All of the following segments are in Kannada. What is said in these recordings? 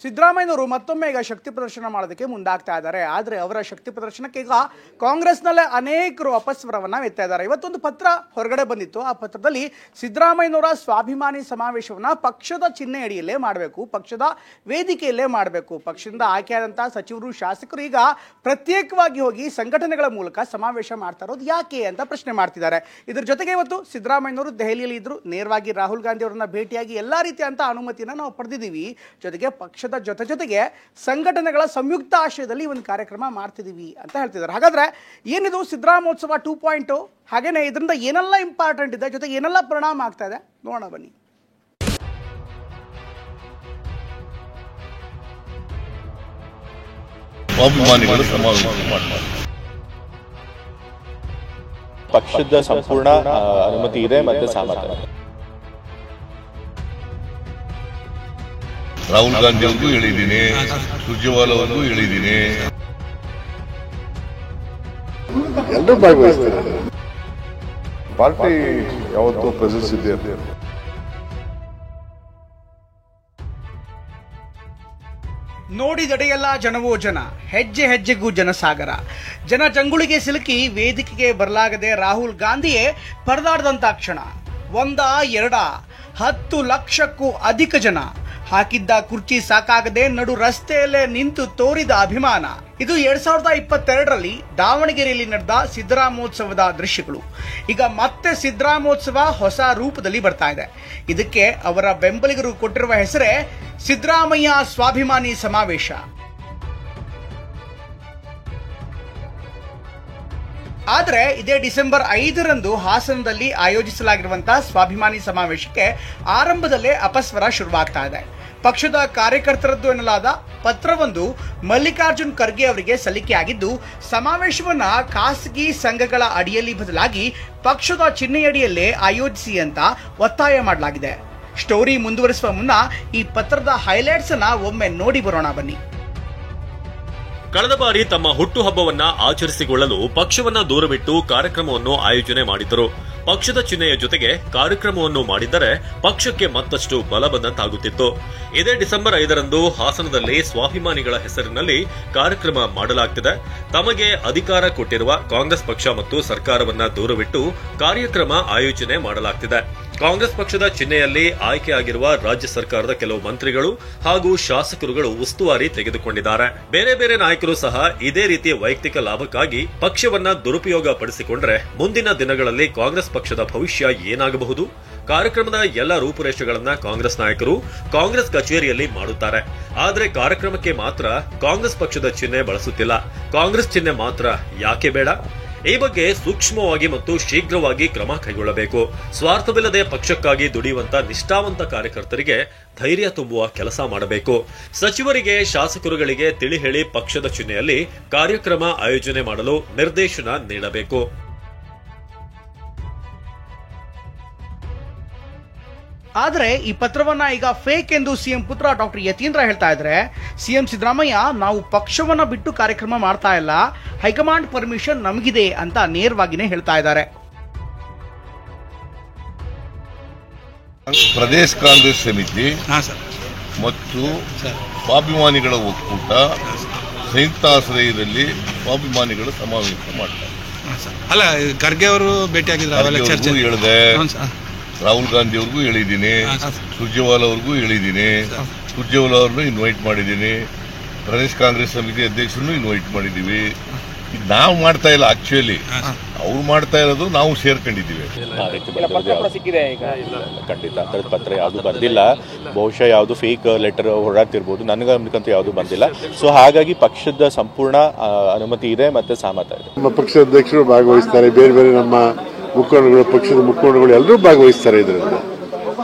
ಸಿದ್ದರಾಮಯ್ಯನವರು ಮತ್ತೊಮ್ಮೆ ಈಗ ಶಕ್ತಿ ಪ್ರದರ್ಶನ ಮಾಡೋದಕ್ಕೆ ಮುಂದಾಗ್ತಾ ಇದ್ದಾರೆ. ಆದರೆ ಅವರ ಶಕ್ತಿ ಪ್ರದರ್ಶನಕ್ಕೆ ಈಗ ಕಾಂಗ್ರೆಸ್ನಲ್ಲೇ ಅನೇಕರು ಅಪಸ್ವರವನ್ನು ಎತ್ತಾ ಇದ್ದಾರೆ. ಇವತ್ತೊಂದು ಪತ್ರ ಹೊರಗಡೆ ಬಂದಿತ್ತು. ಆ ಪತ್ರದಲ್ಲಿ ಸಿದ್ದರಾಮಯ್ಯನವರ ಸ್ವಾಭಿಮಾನಿ ಸಮಾವೇಶವನ್ನು ಪಕ್ಷದ ಚಿಹ್ನೆ ಅಡಿಯಲ್ಲೇ ಮಾಡಬೇಕು, ಪಕ್ಷದ ವೇದಿಕೆಯಲ್ಲೇ ಮಾಡಬೇಕು. ಪಕ್ಷದಿಂದ ಆಯ್ಕೆಯಾದಂಥ ಸಚಿವರು, ಶಾಸಕರು ಈಗ ಪ್ರತ್ಯೇಕವಾಗಿ ಹೋಗಿ ಸಂಘಟನೆಗಳ ಮೂಲಕ ಸಮಾವೇಶ ಮಾಡ್ತಾ ಇರೋದು ಯಾಕೆ ಅಂತ ಪ್ರಶ್ನೆ ಮಾಡ್ತಿದ್ದಾರೆ. ಇದ್ರ ಜೊತೆಗೆ ಇವತ್ತು ಸಿದ್ದರಾಮಯ್ಯನವರು ದೆಹಲಿಯಲ್ಲಿ ಇದ್ರು, ನೇರವಾಗಿ ರಾಹುಲ್ ಗಾಂಧಿ ಅವರನ್ನ ಭೇಟಿಯಾಗಿ ಎಲ್ಲಾ ರೀತಿಯಂತ ಅನುಮತಿಯನ್ನು ನಾವು ಪಡೆದಿದ್ದೀವಿ. ಜೊತೆಗೆ ಪಕ್ಷದ ಜೊತೆಗೆ ಸಂಘಟನೆಗಳ ಸಂಯುಕ್ತ ಆಶ್ರಯದಲ್ಲಿ ಒಂದು ಕಾರ್ಯಕ್ರಮ ಮಾಡ್ತಿದ್ದೀವಿ ಅಂತ ಹೇಳ್ತಿದ್ದಾರೆ. ಹಾಗಾದ್ರೆ ಏನಿದು ಸಿದ್ದರಾಮೋತ್ಸವ 2.0, ಹಾಗೇನೆ ಇದರಿಂದ ಏನೆಲ್ಲ ಇಂಪಾರ್ಟೆಂಟ್ ಇದೆ, ಜೊತೆಗೆ ಏನೆಲ್ಲ ಪರಿಣಾಮ ಆಗ್ತಾ ಇದೆ ನೋಡೋಣ ಬನ್ನಿ. ಪಕ್ಷದ ಸಂಪೂರ್ಣ ಅನುಮತಿ ಇದೆ ಮತ್ತೆ ಸಹಮತ. ರಾಹುಲ್ ಗಾಂಧಿ ಅವ್ರಿಗೂ ಹೇಳಿದ್ದೀನಿ, ಸುರ್ಜೇವಾಲಾ ಅವ್ರಿಗೂ ಹೇಳಿದ್ದೀನಿ, ಎಲ್ಲರೂ ಭಾಗವಹಿಸ್ತಾರೆ. ಪಾರ್ಟಿ ಯಾವತ್ತೂ ಪ್ರೆಸೆನ್ಸ್ ಇದೆ. ನೋಡಿದೆಡೆಯೆಲ್ಲ ಜನವೋ ಜನ, ಹೆಜ್ಜೆ ಹೆಜ್ಜೆಗೂ ಜನಸಾಗರ. ಜನ ಜಂಗುಳಿಗೆ ಸಿಲುಕಿ ವೇದಿಕೆಗೆ ಬರಲಾಗದೆ ರಾಹುಲ್ ಗಾಂಧಿಯೇ ಪರದಾಡದಂತ ಕ್ಷಣ. 1-2 10 ಲಕ್ಷಕ್ಕೂ ಅಧಿಕ ಜನ ಹಾಕಿದ್ದ ಕುರ್ಚಿ ಸಾಕಾಗದೆ ನಡು ರಸ್ತೆಯಲ್ಲೇ ನಿಂತು ತೋರಿದ ಅಭಿಮಾನ. ಇದು 2022ರಲ್ಲಿ ದಾವಣಗೆರೆಯಲ್ಲಿ ನಡೆದ ಸಿದ್ದರಾಮೋತ್ಸವದ ದೃಶ್ಯಗಳು. ಈಗ ಮತ್ತೆ ಸಿದ್ದರಾಮೋತ್ಸವ ಹೊಸ ರೂಪದಲ್ಲಿ ಬರ್ತಾ ಇದೆ. ಇದಕ್ಕೆ ಅವರ ಬೆಂಬಲಿಗರು ಕೊಟ್ಟಿರುವ ಹೆಸರೇ ಸಿದ್ದರಾಮಯ್ಯ ಸ್ವಾಭಿಮಾನಿ ಸಮಾವೇಶ. ಆದರೆ ಇದೇ ಡಿಸೆಂಬರ್ 5ರಂದು ಹಾಸನದಲ್ಲಿ ಆಯೋಜಿಸಲಾಗಿರುವಂತಹ ಸ್ವಾಭಿಮಾನಿ ಸಮಾವೇಶಕ್ಕೆ ಆರಂಭದಲ್ಲೇ ಅಪಸ್ವರ ಶುರುವಾಗ್ತಾ ಇದೆ. ಪಕ್ಷದ ಕಾರ್ಯಕರ್ತರದ್ದು ಎನ್ನಲಾದ ಪತ್ರವೊಂದು ಮಲ್ಲಿಕಾರ್ಜುನ್ ಖರ್ಗೆ ಅವರಿಗೆ ಸಲ್ಲಿಕೆಯಾಗಿದ್ದು, ಸಮಾವೇಶವನ್ನ ಖಾಸಗಿ ಸಂಘಗಳ ಅಡಿಯಲ್ಲಿ ಬದಲಾಗಿ ಪಕ್ಷದ ಚಿಹ್ನೆಯಡಿಯಲ್ಲೇ ಆಯೋಜಿಸಿ ಅಂತ ಒತ್ತಾಯ ಮಾಡಲಾಗಿದೆ. ಸ್ಟೋರಿ ಮುಂದುವರಿಸುವ ಮುನ್ನ ಈ ಪತ್ರದ ಹೈಲೈಟ್ಸ್ ಅನ್ನ ಒಮ್ಮೆ ನೋಡಿ ಬರೋಣ ಬನ್ನಿ. ಕಳೆದ ಬಾರಿ ತಮ್ಮ ಹುಟ್ಟುಹಬ್ಬವನ್ನ ಆಚರಿಸಿಕೊಳ್ಳಲು ಪಕ್ಷವನ್ನ ದೂರವಿಟ್ಟು ಕಾರ್ಯಕ್ರಮವನ್ನು ಆಯೋಜನೆ ಮಾಡಿದ್ದರು. ಪಕ್ಷದ ಚಿಹ್ನೆಯ ಜೊತೆಗೆ ಕಾರ್ಯಕ್ರಮವನ್ನು ಮಾಡಿದ್ದರೆ ಪಕ್ಷಕ್ಕೆ ಮತ್ತಷ್ಟು ಬಲ ಬಂದಂತಾಗುತ್ತಿತ್ತು. ಇದೇ ಡಿಸೆಂಬರ್ 5ರಂದು ಹಾಸನದಲ್ಲಿ ಸ್ವಾಭಿಮಾನಿಗಳ ಹೆಸರಿನಲ್ಲಿ ಕಾರ್ಯಕ್ರಮ ಮಾಡಲಾಗ್ತಿದೆ. ತಮಗೆ ಅಧಿಕಾರ ಕೊಟ್ಟಿರುವ ಕಾಂಗ್ರೆಸ್ ಪಕ್ಷ ಮತ್ತು ಸರ್ಕಾರವನ್ನ ದೂರವಿಟ್ಟು ಕಾರ್ಯಕ್ರಮ ಆಯೋಜನೆ ಮಾಡಲಾಗ್ತಿದೆ. ಕಾಂಗ್ರೆಸ್ ಪಕ್ಷದ ಚಿಹ್ನೆಯಲ್ಲಿ ಆಯ್ಕೆಯಾಗಿರುವ ರಾಜ್ಯ ಸರ್ಕಾರದ ಕೆಲವು ಮಂತ್ರಿಗಳು ಹಾಗೂ ಶಾಸಕರುಗಳು ಉಸ್ತುವಾರಿ ತೆಗೆದುಕೊಂಡಿದ್ದಾರೆ. ಬೇರೆ ಬೇರೆ ನಾಯಕರು ಸಹ ಇದೇ ರೀತಿಯ ವೈಯಕ್ತಿಕ ಲಾಭಕ್ಕಾಗಿ ಪಕ್ಷವನ್ನ ದುರುಪಯೋಗ ಪಡಿಸಿಕೊಂಡ್ರೆ ಮುಂದಿನ ದಿನಗಳಲ್ಲಿ ಕಾಂಗ್ರೆಸ್ ಪಕ್ಷದ ಭವಿಷ್ಯ ಏನಾಗಬಹುದು? ಕಾರ್ಯಕ್ರಮದ ಎಲ್ಲ ರೂಪುರೇಷೆಗಳನ್ನ ಕಾಂಗ್ರೆಸ್ ನಾಯಕರು ಕಾಂಗ್ರೆಸ್ ಕಚೇರಿಯಲ್ಲಿ ಮಾಡುತ್ತಾರೆ. ಆದರೆ ಕಾರ್ಯಕ್ರಮಕ್ಕೆ ಮಾತ್ರ ಕಾಂಗ್ರೆಸ್ ಪಕ್ಷದ ಚಿಹ್ನೆ ಬಳಸುತ್ತಿಲ್ಲ. ಕಾಂಗ್ರೆಸ್ ಚಿಹ್ನೆ ಮಾತ್ರ ಯಾಕೆ ಬೇಡ? ಈ ಬಗ್ಗೆ ಸೂಕ್ಷ್ಮವಾಗಿ ಮತ್ತು ಶೀಘ್ರವಾಗಿ ಕ್ರಮ ಕೈಗೊಳ್ಳಬೇಕು. ಸ್ವಾರ್ಥವಿಲ್ಲದೆ ಪಕ್ಷಕ್ಕಾಗಿ ದುಡಿಯುವಂತ ನಿಷ್ಠಾವಂತ ಕಾರ್ಯಕರ್ತರಿಗೆ ಧೈರ್ಯ ತುಂಬುವ ಕೆಲಸ ಮಾಡಬೇಕು. ಸಚಿವರಿಗೆ, ಶಾಸಕರುಗಳಿಗೆ ತಿಳಿ ಹೇಳಿ ಪಕ್ಷದ ಚಿಹ್ನೆಯಲ್ಲಿ ಕಾರ್ಯಕ್ರಮ ಆಯೋಜನೆ ಮಾಡಲು ನಿರ್ದೇಶನ ನೀಡಬೇಕು. ಆದರೆ ಈ ಪತ್ರವನ್ನ ಈಗ ಫೇಕ್ ಎಂದು ಸಿಎಂ ಪುತ್ರ ಡಾಕ್ಟರ್ ಯತೀಂದ್ರ ಹೇಳ್ತಾ ಇದ್ರೆ, ಸಿಎಂ ಸಿದ್ದರಾಮಯ್ಯ ನಾವು ಪಕ್ಷವನ್ನ ಬಿಟ್ಟು ಕಾರ್ಯಕ್ರಮ ಮಾಡ್ತಾ ಇಲ್ಲ, ಹೈಕಮಾಂಡ್ ಪರ್ಮಿಷನ್ ನಮಗಿದೆ ಅಂತ ನೇರವಾಗಿನೇ ಹೇಳ್ತಾ ಇದ್ದಾರೆ. ಪ್ರದೇಶ ಕಾಂಗ್ರೆಸ್ ಸಮಿತಿ ಮತ್ತು ಸ್ವಾಭಿಮಾನಿಗಳ ಒಕ್ಕೂಟ ಸಂಯುಕ್ತ ಆಶ್ರಯದಲ್ಲಿ ಸ್ವಾಭಿಮಾನಿಗಳ ಸಮಾವೇಶ ಮಾಡ್ತಾರೆ. ಅಲ್ಲ, ಖರ್ಗೆ ಅವರು ಭೇಟಿಯಾಗಿದ್ರು, ಹೇಳಿದೆ, ರಾಹುಲ್ ಗಾಂಧಿ ಅವ್ರಿಗೂ ಹೇಳಿದ್ದೀನಿ, ಸುರ್ಜೇವಾಲಾ ಅವ್ರಿಗೂ ಹೇಳಿದ್ದೀನಿ, ಸುರ್ಜೇವಾಲಾ ಅವ್ರನ್ನೂ ಇನ್ವೈಟ್ ಮಾಡಿದ್ದೀನಿ, ಪ್ರದೇಶ ಕಾಂಗ್ರೆಸ್ ಸಮಿತಿ ಅಧ್ಯಕ್ಷರನ್ನು ಇನ್ವೈಟ್ ಮಾಡಿದ್ದೀವಿ. ನಾವು ಮಾಡ್ತಾ ಇಲ್ಲ, ಆಕ್ಚುಲಿ ಅವ್ರು ಮಾಡ್ತಾ ಇರೋದು ನಾವು ಸೇರ್ಕೊಂಡಿದ್ದೀವಿ. ಖಂಡಿತ ಅಂತದ್ ಪತ್ರ ಯಾವುದು ಬಂದಿಲ್ಲ. ಬಹುಶಃ ಯಾವುದು ಫೇಕ್ ಲೆಟರ್ ಹೊರಡ್ತಿರ್ಬೋದು, ನನಗಂತೂ ಯಾವುದು ಬಂದಿಲ್ಲ. ಸೊ ಹಾಗಾಗಿ ಪಕ್ಷದ ಸಂಪೂರ್ಣ ಅನುಮತಿ ಇದೆ ಮತ್ತೆ ಸಹಮತ ಇದೆ. ನಮ್ಮ ಪಕ್ಷದ ಅಧ್ಯಕ್ಷರು ಭಾಗವಹಿಸ್ತಾರೆ, ಬೇರೆ ಬೇರೆ ನಮ್ಮ ಮುಖಂಡಗಳು, ಪಕ್ಷದ ಮುಖಂಡಗಳು ಎಲ್ಲರೂ ಭಾಗವಹಿಸ್ತಾರೆ. ಇದರಿಂದ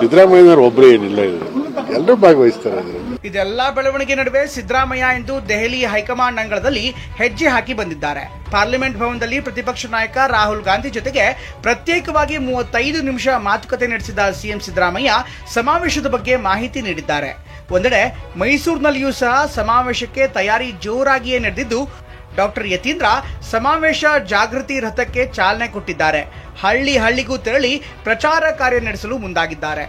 ಸಿದ್ದರಾಮಯ್ಯನವರು ಒಬ್ಬರೇ ಏನಿಲ್ಲ, ಎಲ್ಲರೂ ಭಾಗವಹಿಸ್ತಾರೆ. ಇದೆಲ್ಲ ಬೆಳವಣಿಗೆ ನಡುವೆ ಸಿದ್ದರಾಮಯ್ಯ ಇಂದು ದೆಹಲಿ ಹೈಕಮಾಂಡ್ ಅಂಗಳದಲ್ಲಿ ಹೆಜ್ಜೆ ಹಾಕಿ ಬಂದಿದ್ದಾರೆ. ಪಾರ್ಲಿಮೆಂಟ್ ಭವನದಲ್ಲಿ ಪ್ರತಿಪಕ್ಷ ನಾಯಕ ರಾಹುಲ್ ಗಾಂಧಿ ಜೊತೆಗೆ ಪ್ರತ್ಯೇಕವಾಗಿ 35 ನಿಮಿಷ ಮಾತುಕತೆ ನಡೆಸಿದ ಸಿಎಂ ಸಿದ್ದರಾಮಯ್ಯ ಸಮಾವೇಶದ ಬಗ್ಗೆ ಮಾಹಿತಿ ನೀಡಿದ್ದಾರೆ. ಒಂದೆಡೆ ಮೈಸೂರಿನಲ್ಲಿಯೂ ಸಹ ಸಮಾವೇಶಕ್ಕೆ ತಯಾರಿ ಜೋರಾಗಿಯೇ ನಡೆದಿದ್ದು, ಡಾಕ್ಟರ್ ಯತೀಂದ್ರ ಸಮಾವೇಶ ಜಾಗೃತಿ ರಥಕ್ಕೆ ಚಾಲನೆ ಕೊಟ್ಟಿದ್ದಾರೆ. ಹಳ್ಳಿ ಹಳ್ಳಿಗೂ ತೆರಳಿ ಪ್ರಚಾರ ಕಾರ್ಯ ನಡೆಸಲು ಮುಂದಾಗಿದ್ದಾರೆ.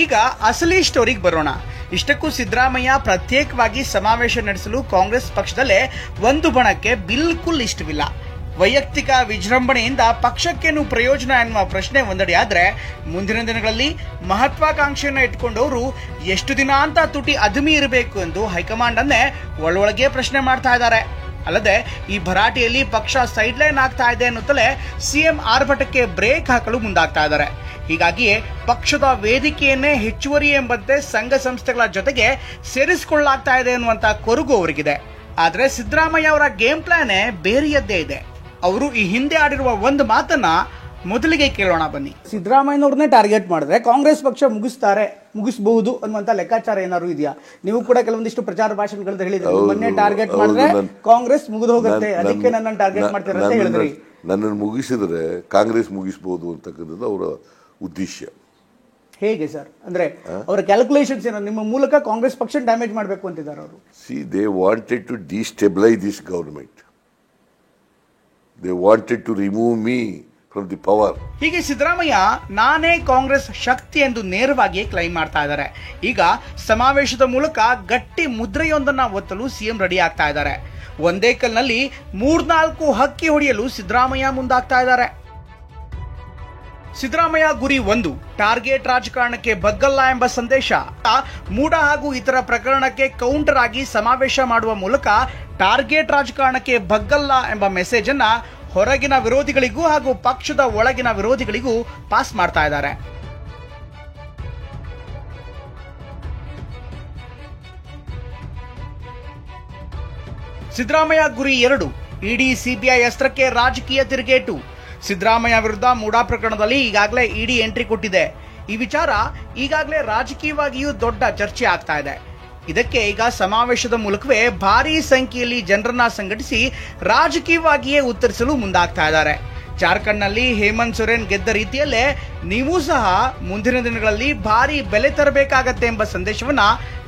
ಈಗ ಅಸಲಿ ಸ್ಟೋರಿಗೆ ಬರೋಣ. ಇಷ್ಟಕ್ಕೂ ಸಿದ್ದರಾಮಯ್ಯ ಪ್ರತ್ಯೇಕವಾಗಿ ಸಮಾವೇಶ ನಡೆಸಲು ಕಾಂಗ್ರೆಸ್ ಪಕ್ಷದಲ್ಲೇ ಒಂದು ಬಣಕ್ಕೆ ಬಿಲ್ಕುಲ್ ಇಷ್ಟವಿಲ್ಲ. ವೈಯಕ್ತಿಕ ವಿಜೃಂಭಣೆಯಿಂದ ಪಕ್ಷಕ್ಕೇನು ಪ್ರಯೋಜನ ಎನ್ನುವ ಪ್ರಶ್ನೆ ಒಂದೆಡೆ ಆದ್ರೆ, ಮುಂದಿನ ದಿನಗಳಲ್ಲಿ ಮಹತ್ವಾಕಾಂಕ್ಷೆಯನ್ನು ಇಟ್ಕೊಂಡವರು ಎಷ್ಟು ದಿನ ಅಂತ ತುಟಿ ಅದುಮಿ ಇರಬೇಕು ಎಂದು ಹೈಕಮಾಂಡ್ ಅನ್ನೇ ಒಳೊಳಗೆ ಪ್ರಶ್ನೆ ಮಾಡ್ತಾ ಇದ್ದಾರೆ. ಅಲ್ಲದೆ ಈ ಭರಾಟೆಯಲ್ಲಿ ಪಕ್ಷ ಸೈಡ್ಲೈನ್ ಆಗ್ತಾ ಇದೆ ಅನ್ನುತ್ತಲೇ ಸಿಎಂ ಆರ್ಭಟಕ್ಕೆ ಬ್ರೇಕ್ ಹಾಕಲು ಮುಂದಾಗ್ತಾ ಇದ್ದಾರೆ. ಹೀಗಾಗಿಯೇ ಪಕ್ಷದ ವೇದಿಕೆಯನ್ನೇ ಹೆಚ್ಚುವರಿ ಎಂಬಂತೆ ಸಂಘ ಸಂಸ್ಥೆಗಳ ಜೊತೆಗೆ ಸೇರಿಸಿಕೊಳ್ಳಲಾಗ್ತಾ ಇದೆ ಎನ್ನುವಂತ ಕೊರಗು ಅವರಿಗಿದೆ. ಆದ್ರೆ ಸಿದ್ದರಾಮಯ್ಯ ಅವರ ಗೇಮ್ ಪ್ಲಾನೇ ಬೇರೆಯದ್ದೇ ಇದೆ. ಅವರು ಈ ಹಿಂದೆ ಆಡಿರುವ ಒಂದು ಮಾತನ್ನ ಮೊದಲಿಗೆ ಕೇಳೋಣ ಬನ್ನಿ. ಸಿದ್ದರಾಮಯ್ಯನವ್ರನ್ನೇ ಟಾರ್ಗೆಟ್ ಮಾಡಿದ್ರೆ ಕಾಂಗ್ರೆಸ್ ಪಕ್ಷ ಮುಗಿಸಬಹುದು ಅನ್ನುವಂತ ಲೆಕ್ಕಾಚಾರ ಏನಾದ್ರು ಇದೆಯಾ? ನೀವು ಕೂಡ ಕೆಲವೊಂದಿಷ್ಟು ಪ್ರಚಾರ ಭಾಷಣಗಳಲ್ಲಿ ಹೇಳಿದ್ರಿ, ಮೊನ್ನೆ ಟಾರ್ಗೆಟ್ ಮಾಡಿದ್ರೆ ಕಾಂಗ್ರೆಸ್ ಮುಗಿದು ಹೋಗುತ್ತೆ, ಅದಕ್ಕೆ ನನ್ನ ಟಾರ್ಗೆಟ್ ಮಾಡ್ತಾರೆ ಅಂತ ಹೇಳಿದ್ರಿ. ನನ್ನನ್ನು ಮುಗಿಸಿದ್ರೆ ಕಾಂಗ್ರೆಸ್ ಮುಗಿಸಬಹುದು ಅಂತಕ್ಕಂಥದ್ದು ಅವರ ಉದ್ದೇಶ. ಹೇಗೆ ಸರ್? ಅಂದ್ರೆ ಅವರ ಕ್ಯಾಲ್ಕುಲೇಷನ್ಸ್ ಏನೋ ನಿಮ್ಮ ಮೂಲಕ ಕಾಂಗ್ರೆಸ್ ಪಕ್ಷ ಡ್ಯಾಮೇಜ್ ಮಾಡಬೇಕು ಅಂತಿದ್ದಾರೆ ಅವರು. See, they wanted to destabilise this government. They wanted to remove me from the power. ಹೀಗೆ ಸಿದ್ದರಾಮಯ್ಯ ನಾನೇ ಕಾಂಗ್ರೆಸ್ ಶಕ್ತಿ ಎಂದು ನೇರವಾಗಿ ಕ್ಲೈಮ್ ಮಾಡ್ತಾ ಇದ್ದಾರೆ. ಈಗ ಸಮಾವೇಶದ ಮೂಲಕ ಗಟ್ಟಿ ಮುದ್ರೆಯೊಂದನ್ನ ಒತ್ತಲು ಸಿಎಂ ರೆಡಿ ಆಗ್ತಾ ಇದ್ದಾರೆ. ಒಂದೇ ಕಲ್ನಲ್ಲಿ 3-4 ಹಕ್ಕಿ ಹೊಡೆಯಲು ಸಿದ್ದರಾಮಯ್ಯ ಮುಂದಾಗ್ತಾ ಇದ್ದಾರೆ. ಸಿದ್ದರಾಮಯ್ಯ ಗುರಿ 1, ಟಾರ್ಗೆಟ್ ರಾಜಕಾರಣಕ್ಕೆ ಬಗ್ಗಲ್ಲ ಎಂಬ ಸಂದೇಶ. ಮೂಡ ಹಾಗೂ ಇತರ ಪ್ರಕರಣಕ್ಕೆ ಕೌಂಟರ್ ಆಗಿ ಸಮಾವೇಶ ಮಾಡುವ ಮೂಲಕ ಟಾರ್ಗೆಟ್ ರಾಜಕಾರಣಕ್ಕೆ ಬಗ್ಗಲ್ಲ ಎಂಬ ಮೆಸೇಜ್ ಅನ್ನ ಹೊರಗಿನ ವಿರೋಧಿಗಳಿಗೂ ಹಾಗೂ ಪಕ್ಷದ ಒಳಗಿನ ವಿರೋಧಿಗಳಿಗೂ ಪಾಸ್ ಮಾಡ್ತಾ ಇದ್ದಾರೆ. ಸಿದ್ದರಾಮಯ್ಯ ಗುರಿ 2, ಇಡಿ ಸಿಬಿಐ ಅಸ್ತ್ರಕ್ಕೆ ರಾಜಕೀಯ ತಿರುಗೇಟು. ಸಿದ್ದರಾಮಯ್ಯ ವಿರುದ್ಧ ಮೂಡಾ ಪ್ರಕರಣದಲ್ಲಿ ಈಗಾಗಲೇ ಇಡಿ ಎಂಟ್ರಿ ಕೊಟ್ಟಿದೆ. ಈ ವಿಚಾರ ಈಗಾಗಲೇ ರಾಜಕೀಯವಾಗಿಯೂ ದೊಡ್ಡ ಚರ್ಚೆ ಆಗ್ತಾ ಇದೆ. ಇದಕ್ಕೆ ಈಗ ಸಮಾವೇಶದ ಮೂಲಕವೇ ಭಾರೀ ಸಂಖ್ಯೆಯಲ್ಲಿ ಜನರನ್ನ ಸಂಘಟಿಸಿ ರಾಜಕೀಯವಾಗಿಯೇ ಉತ್ತರಿಸಲು ಮುಂದಾಗ್ತಾ ಇದ್ದಾರೆ. ಜಾರ್ಖಂಡ್ನಲ್ಲಿ ಹೇಮಂತ್ ಸೊರೇನ್ ಗೆದ್ದ ರೀತಿಯಲ್ಲೇ ನೀವು ಸಹ ಮುಂದಿನ ದಿನಗಳಲ್ಲಿ ಭಾರಿ ಬೆಲೆ ತರಬೇಕಾಗತ್ತೆ ಎಂಬ ಸಂದೇಶವನ್ನ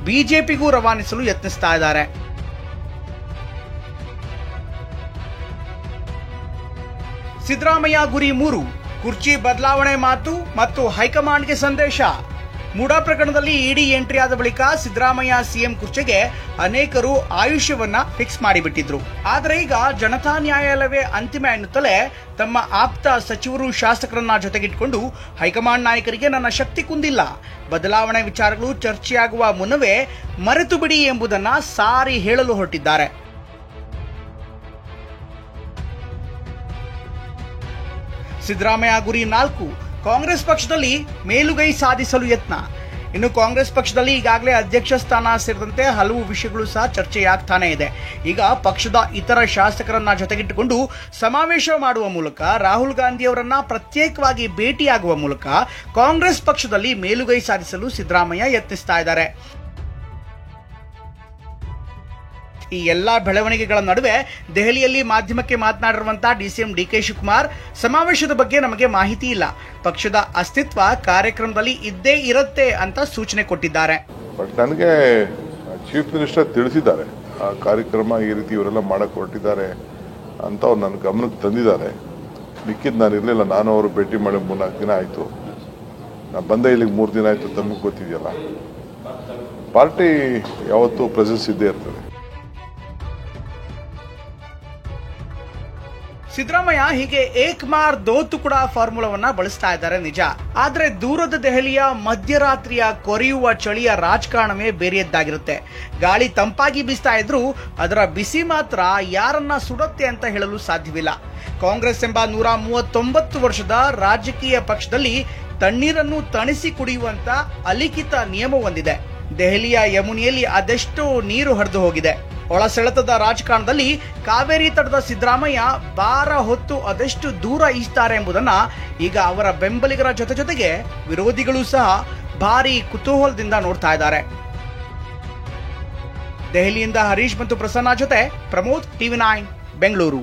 ಬಿಜೆಪಿಗೂ ರವಾನಿಸಲು ಯತ್ನಿಸ್ತಾ ಇದ್ದಾರೆ. ಸಿದ್ದರಾಮಯ್ಯ ಗುರಿ 3, ಕುರ್ಚಿ ಬದಲಾವಣೆ ಮಾತು ಮತ್ತು ಹೈಕಮಾಂಡ್ಗೆ ಸಂದೇಶ. ಮೂಡಾ ಪ್ರಕರಣದಲ್ಲಿ ಇಡಿ ಎಂಟ್ರಿ ಆದ ಬಳಿಕ ಸಿದ್ದರಾಮಯ್ಯ ಸಿಎಂ ಕುರ್ಚಿಗೆ ಅನೇಕರು ಆಯುಷ್ಯವನ್ನ ಫಿಕ್ಸ್ ಮಾಡಿಬಿಟ್ಟಿದ್ರು. ಆದರೆ ಈಗ ಜನತಾ ನ್ಯಾಯಾಲಯವೇ ಅಂತಿಮ ಎನ್ನುತ್ತಲೇ ತಮ್ಮ ಆಪ್ತ ಸಚಿವರು ಶಾಸಕರನ್ನ ಜೊತೆಗಿಟ್ಕೊಂಡು ಹೈಕಮಾಂಡ್ ನಾಯಕರಿಗೆ ನನ್ನ ಶಕ್ತಿ ಕುಂದಿಲ್ಲ, ಬದಲಾವಣೆ ವಿಚಾರಗಳು ಚರ್ಚೆಯಾಗುವ ಮುನ್ನವೇ ಮರೆತು ಬಿಡಿ ಎಂಬುದನ್ನ ಸಾರಿ ಹೇಳಲು ಹೊರಟಿದ್ದಾರೆ. ಸಿದ್ದರಾಮಯ್ಯ ಗುರಿ 4, ಕಾಂಗ್ರೆಸ್ ಪಕ್ಷದಲ್ಲಿ ಮೇಲುಗೈ ಸಾಧಿಸಲು ಯತ್ನ. ಇನ್ನು ಕಾಂಗ್ರೆಸ್ ಪಕ್ಷದಲ್ಲಿ ಈಗಾಗಲೇ ಅಧ್ಯಕ್ಷ ಸ್ಥಾನ ಸೇರಿದಂತೆ ಹಲವು ವಿಷಯಗಳು ಸಹ ಚರ್ಚೆಯಾಗ್ತಾನೆ ಇದೆ. ಈಗ ಪಕ್ಷದ ಇತರ ಶಾಸಕರನ್ನ ಜೊತೆಗಿಟ್ಟುಕೊಂಡು ಸಮಾವೇಶ ಮಾಡುವ ಮೂಲಕ ರಾಹುಲ್ ಗಾಂಧಿ ಅವರನ್ನ ಪ್ರತ್ಯೇಕವಾಗಿ ಭೇಟಿಯಾಗುವ ಮೂಲಕ ಕಾಂಗ್ರೆಸ್ ಪಕ್ಷದಲ್ಲಿ ಮೇಲುಗೈ ಸಾಧಿಸಲು ಸಿದ್ದರಾಮಯ್ಯ ಯತ್ನಿಸ್ತಾ ಇದ್ದಾರೆ. ಈ ಎಲ್ಲಾ ಬೆಳವಣಿಗೆಗಳ ನಡುವೆ ದೆಹಲಿಯಲ್ಲಿ ಮಾಧ್ಯಮಕ್ಕೆ ಮಾತನಾಡಿರುವಂತಹ ಡಿಸಿಎಂ ಡಿಕೆ ಶಿವಕುಮಾರ್, ಸಮಾವೇಶದ ಬಗ್ಗೆ ನಮಗೆ ಮಾಹಿತಿ ಇಲ್ಲ, ಪಕ್ಷದ ಅಸ್ತಿತ್ವ ಕಾರ್ಯಕ್ರಮದಲ್ಲಿ ಇದ್ದೇ ಇರುತ್ತೆ ಅಂತ ಸೂಚನೆ ಕೊಟ್ಟಿದ್ದಾರೆ. ಬಟ್ ನನಗೆ ಚೀಫ್ ಮಿನಿಸ್ಟರ್ ತಿಳಿಸಿದ್ದಾರೆ, ಆ ಕಾರ್ಯಕ್ರಮ ಈ ರೀತಿ ಇವರೆಲ್ಲ ಮಾಡಕ್ ಹೊರಟಿದ್ದಾರೆ ಅಂತ ಅವ್ರು ನನ್ನ ಗಮನಕ್ಕೆ ತಂದಿದ್ದಾರೆ. ಮಿಕ್ಕಿದ್ದು ನಾನು ಇರಲಿಲ್ಲ, ನಾನು ಅವರು ಭೇಟಿ ಮಾಡಿ 3-4 ದಿನ ಆಯಿತು. ನಾನು ಬಂದೆ ಇಲ್ಲಿಗೆ 3 ದಿನ ಆಯಿತು, ತಮಗೆ ಗೊತ್ತಿದೆಯಲ್ಲ. ಪಾರ್ಟಿ ಯಾವತ್ತೂ ಪ್ರೆಸೆನ್ಸ್ ಇದ್ದೇ ಇರ್ತದೆ. ಸಿದ್ದರಾಮಯ್ಯ ಹೀಗೆ ಏಕ್ ಮಾರ್ ದೋ ತುಕುಡ ಫಾರ್ಮುಲಾವನ್ನ ಬಳಸ್ತಾ ಇದ್ದಾರೆ ನಿಜ. ಆದ್ರೆ ದೂರದ ದೆಹಲಿಯ ಮಧ್ಯರಾತ್ರಿಯ ಕೊರೆಯುವ ಚಳಿಯ ರಾಜಕಾರಣವೇ ಬೇರೆಯದ್ದಾಗಿರುತ್ತೆ. ಗಾಳಿ ತಂಪಾಗಿ ಬೀಸ್ತಾ ಇದ್ರೂ ಅದರ ಬಿಸಿ ಮಾತ್ರ ಯಾರನ್ನ ಸುಡುತ್ತೆ ಅಂತ ಹೇಳಲು ಸಾಧ್ಯವಿಲ್ಲ. ಕಾಂಗ್ರೆಸ್ ಎಂಬ 139 ವರ್ಷದ ರಾಜಕೀಯ ಪಕ್ಷದಲ್ಲಿ ತಣ್ಣೀರನ್ನು ತಣಿಸಿ ಕುಡಿಯುವಂತ ಅಲಿಖಿತ ನಿಯಮವೊಂದಿದೆ. ದೆಹಲಿಯ ಯಮುನೆಯಲ್ಲಿ ಅದೆಷ್ಟೋ ನೀರು ಹರಿದು ಹೋಗಿದೆ. ಒಳಸೆಳೆತದ ರಾಜಕಾರಣದಲ್ಲಿ ಕಾವೇರಿ ತಟದ ಸಿದ್ದರಾಮಯ್ಯ ಭಾರ ಹೊತ್ತು ಅದೆಷ್ಟು ದೂರ ಈಜ್ತಾರೆ ಎಂಬುದನ್ನ ಈಗ ಅವರ ಬೆಂಬಲಿಗರ ಜೊತೆಗೆ ವಿರೋಧಿಗಳು ಸಹ ಭಾರಿ ಕುತೂಹಲದಿಂದ ನೋಡ್ತಾ ಇದ್ದಾರೆ. ದೆಹಲಿಯಿಂದ ಹರೀಶ್ ಮತ್ತು ಪ್ರಸನ್ನ ಜೊತೆ ಪ್ರಮೋದ್, ಟಿವಿ9 ಬೆಂಗಳೂರು.